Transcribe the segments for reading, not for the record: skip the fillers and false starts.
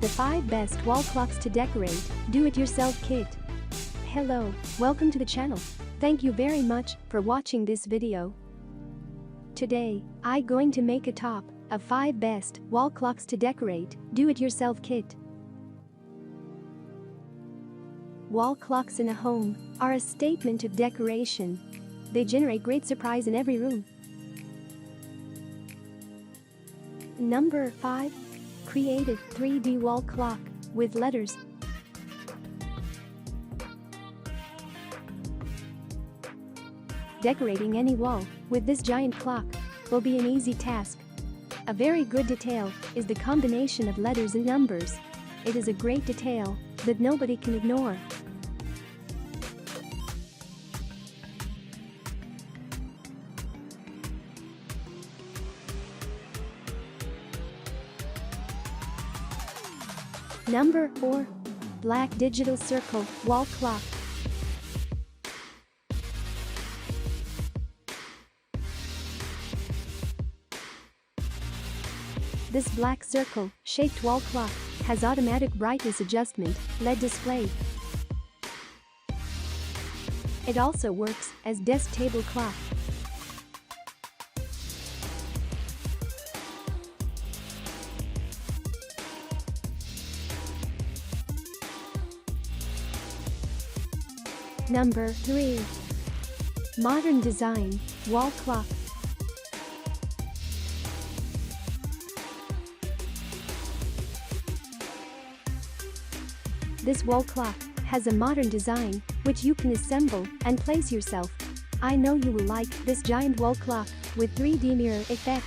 The 5 best wall clocks to decorate, do-it-yourself kit. Hello, welcome to the channel. Thank you very much for watching this video. Today, I'm going to make a top of 5 best wall clocks to decorate, do-it-yourself kit. Wall clocks in a home are a statement of decoration. They generate great surprise in every room. Number 5. Creative 3D wall clock with letters. Decorating any wall with this giant clock will be an easy task. A very good detail is the combination of letters and numbers. It is a great detail that nobody can ignore. Number 4. Black digital circle wall clock. This black circle-shaped wall clock has automatic brightness adjustment, LED display. It also works as desk table clock. Number 3. Modern design wall clock. This wall clock has a modern design which you can assemble and place yourself. I know you will like this giant wall clock with 3D mirror effect.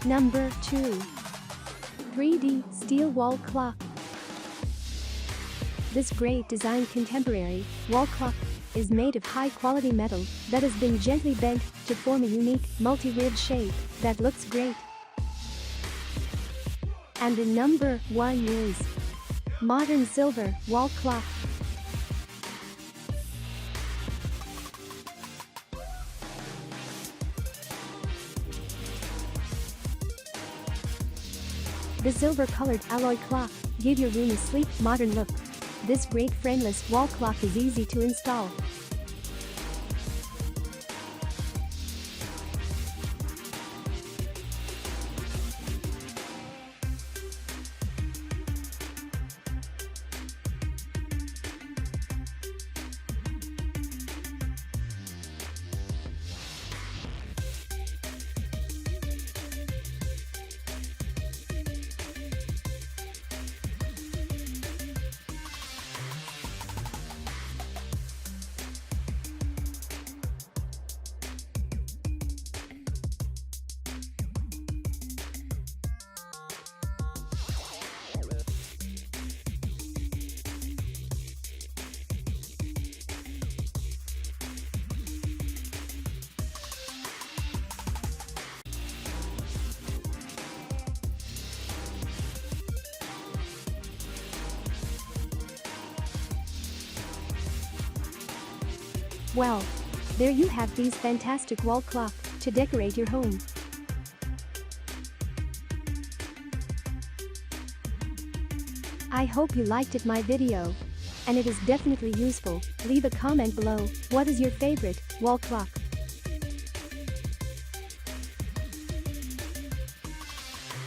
Number 2. 3D steel wall clock. This great design contemporary wall clock is made of high-quality metal that has been gently bent to form a unique multi-ribbed shape that looks great. And the number 1 is modern silver wall clock. The silver-colored alloy clock gives your room a sleek, modern look. This great frameless wall clock is easy to install. Well, there you have these fantastic wall clock to decorate your home. I hope you liked my video. And it is definitely useful. Leave a comment below. What is your favorite wall clock?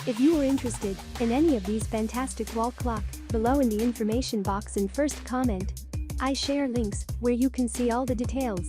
If you are interested in any of these fantastic wall clock, below in the information box and first comment. I share links where you can see all the details.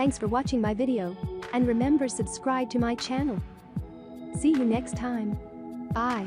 Thanks for watching my video. And remember, subscribe to my channel. See you next time. Bye.